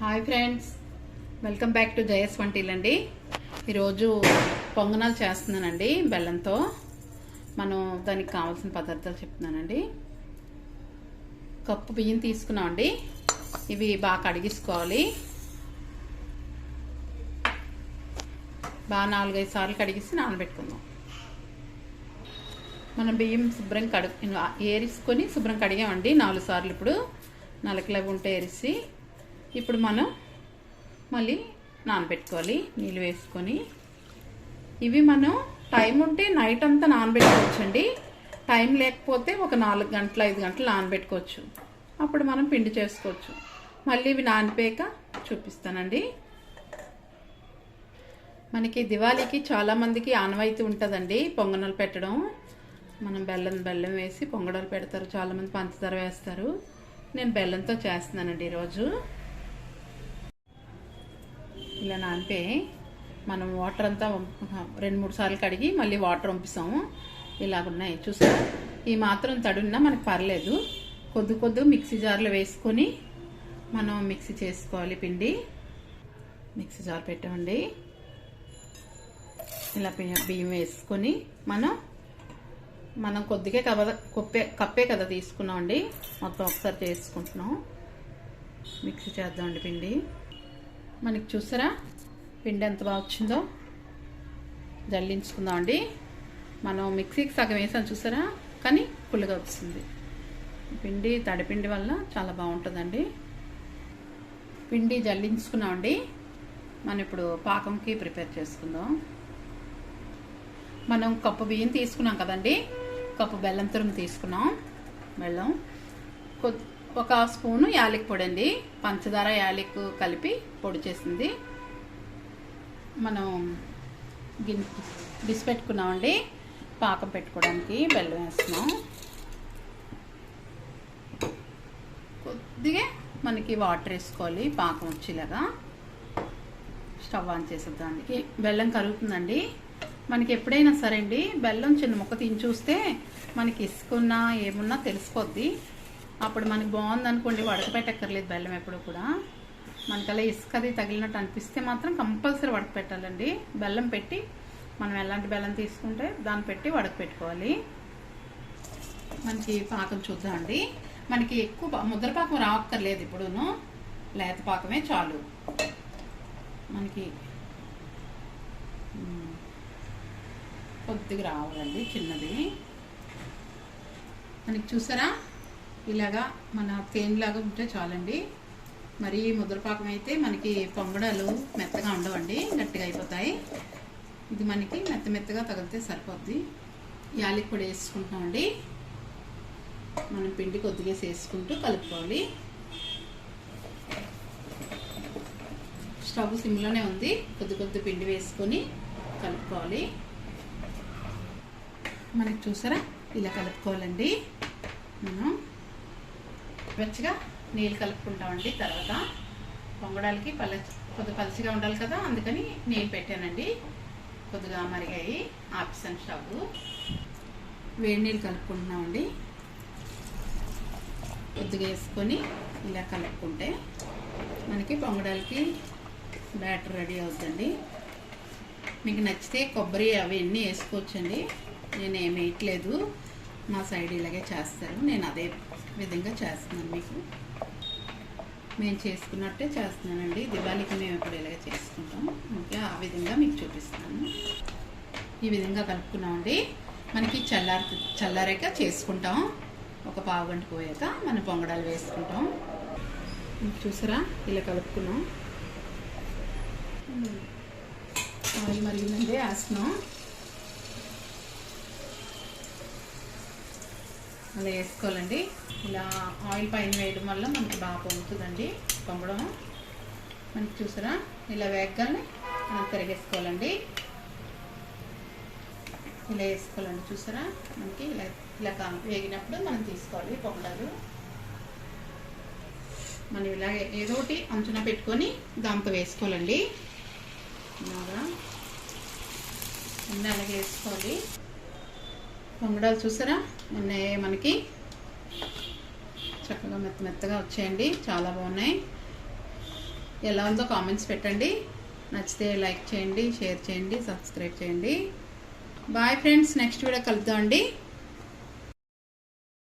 Hi friends, welcome back to Jaya స్వంటిల్ అండి. ఈరోజు పొంగనాలు చేస్తున్నానండి బెల్లంతో. మనం దానికి కావాల్సిన పదార్థాలు చెప్తున్నానండి. కప్పు బియ్యం తీసుకున్నామండి. ఇవి బాగా కడిగించుకోవాలి. బాగా 4-5 సార్లు కడిగిసి నానబెట్టుకుందాం. మనం బియ్యం శుభ్రం ఏrisకొని శుభ్రం కడిగామండి 4 సార్లు. ఇప్పుడు నలకలవి ఉంటే ఏరిసి ఇప్పుడు మనం మళ్ళీ నానబెట్టుకోవాలి నీళ్ళు వేసుకొని. ఇవి మనం టైం ఉంటే నైట్ అంతా నానబెట్టుకోవచ్చండి. టైం లేకపోతే ఒక 4 గంటలు 5 గంటలు నానబెట్టుకోవచ్చు. అప్పుడు మనం పిండి చేసుకోవచ్చు. మళ్ళీ ఇవి నానిపోయాక చూపిస్తానండి. మనకి దివాళీకి చాలామందికి ఆనవాయితీ ఉంటుందండి పొంగనాలు పెట్టడం. మనం బెల్లం వేసి పొంగడాలు పెడతారు. చాలామంది పంచదార వేస్తారు. నేను బెల్లంతో చేస్తున్నానండి ఈరోజు. ఇలా నానిపోయి మనం వాటర్ అంతా 2-3 సార్లు కడిగి మళ్ళీ వాటర్ పంపిస్తాము. ఇలాగున్నాయి చూసారా. ఈ మాత్రం తడున్నా మనకు పర్లేదు. కొద్ది మిక్సీ జార్లో వేసుకొని మనం మిక్సీ చేసుకోవాలి. పిండి మిక్సీ జార్ పెట్టామండి. ఇలా బియ్యం వేసుకొని మనం కొద్దిగా కప్పే కదా తీసుకున్నామండి. మొత్తం ఒకసారి చేసుకుంటున్నాం. మిక్సీ చేద్దామండి పిండి. మనకి చూసారా పిండి ఎంత బాగా వచ్చిందో. జల్లించుకుందామండి. మనం మిక్సీకి సగం వేసాం చూసారా, కానీ పుల్లగా వచ్చింది. పిండి తడిపిండి వల్ల చాలా బాగుంటుందండి. పిండి జల్లించుకున్నామండి. మనం ఇప్పుడు పాకంకి ప్రిపేర్ చేసుకుందాం. మనం కప్పు బియ్యం తీసుకున్నాం కదండి, కప్పు బెల్లం తురుము తీసుకున్నాం. బెల్లం 1 స్పూను యాలక్ పొడి అండి. పంచదార యాలక్ కలిపి పొడి చేసింది. మనం డిస్ పెట్టుకున్నామండి. పాకం పెట్టుకోవడానికి బెల్లం వేస్తున్నాం. కొద్దిగా మనకి వాటర్ వేసుకోవాలి పాకం వచ్చేలాగా. స్టవ్ ఆన్ చేసేద్దానికి. బెల్లం కరుగుతుందండి. మనకి ఎప్పుడైనా సరే అండి బెల్లం చిన్న ముక్క తిని చూస్తే మనకి ఇసుకున్నా ఏమున్నా తెలిసిపోద్ది. అప్పుడు మనకి బాగుంది అనుకోండి, వడకపెట్టక్కర్లేదు బెల్లం ఎప్పుడు కూడా. మనకలా ఇసుకది తగిలినట్టు అనిపిస్తే మాత్రం కంపల్సరీ వడకపెట్టాలండి. బెల్లం పెట్టి మనం ఎలాంటి బెల్లం తీసుకుంటే దాన్ని పెట్టి వడకపెట్టుకోవాలి. మనకి పాకం చూద్దామండి. మనకి ఎక్కువ ముద్ర పాకం రావక్కర్లేదు. ఇప్పుడును లేత పాకమే చాలు. మనకి కొద్దిగా రావాలండి చిన్నది. మనకి చూసారా ఇలాగా మన తేనెలాగా ఉంటే చాలండి. మరి ముద్రపాకం అయితే మనకి పొంగడాలు మెత్తగా ఉండవండి, గట్టిగా అయిపోతాయి. ఇది మనకి మెత్తగా తగిలితే సరిపోద్ది. యాలక్ పొడి వేసుకుంటున్నామండి. మనం పిండి కొద్దిగా వేసుకుంటూ కలుపుకోవాలి. స్టవ్ సిమ్లోనే ఉంది. కొద్ది పిండి వేసుకొని కలుపుకోవాలి. మనకి చూసారా ఇలా కలుపుకోవాలండి. మనం వెచ్చగా నీళ్ళు కలుపుకుంటామండి. తర్వాత పొంగడాలకి కొద్దిగా పలుచగా ఉండాలి కదా, అందుకని నీళ్ళు పెట్టానండి. కొద్దిగా మరిగాయి, ఆపిస్తాను స్టవ్. వేడి నీళ్ళు కలుపుకుంటున్నామండి. కొద్దిగా వేసుకొని ఇలా కలుపుకుంటే మనకి పొంగడాలకి బ్యాటర్ రెడీ అవుతుందండి. మీకు నచ్చితే కొబ్బరి అవన్నీ వేసుకోవచ్చండి. నేను ఏమి వేయట్లేదు. మా సైడ్ ఇలాగే చేస్తారు. నేను అదే విధంగా చేస్తున్నాను. మీకు మేము చేసుకున్నట్టే చేస్తున్నానండి. దివాళీకి మేము ఎప్పుడు ఇలాగే చేసుకుంటాం. ఓకే, ఆ విధంగా మీకు చూపిస్తున్నాను. ఈ విధంగా కలుపుకున్నామండి. మనకి చల్లారాక చేసుకుంటాం. ఒక పావు గంట పోయాక మనం పొంగడాలు వేసుకుంటాం. చూసారా ఇలా కలుపుకున్నాం. ఆయిల్ మరిగిందండి, వేస్తున్నాం. అలా వేసుకోవాలండి. ఇలా ఆయిల్ పైన వేయడం వల్ల మనకి బాగా పొంగుతుందండి పొంగడం. మనకి చూసారా ఇలా వేగగానే మనం తిరిగేసుకోవాలండి. ఇలా వేసుకోవాలండి. చూసారా మనకి ఇలా వేగినప్పుడు మనం తీసుకోవాలి పొంగడాలు. మనం ఇలాగే ఏదో ఒకటి అంచున పెట్టుకొని దాంతో వేసుకోవాలండి. ఇలాగా అలాగే వేసుకోవాలి. పొంగడాలు చూసారా మనకి చక్కగా మెత్తగా వచ్చాయండి. చాలా బాగున్నాయి. ఎలా ఉందో కామెంట్స్ పెట్టండి. నచ్చితే లైక్ చేయండి, షేర్ చేయండి, సబ్స్క్రైబ్ చేయండి. బాయ్ ఫ్రెండ్స్, నెక్స్ట్ వీడియో కలుద్దాం అండి.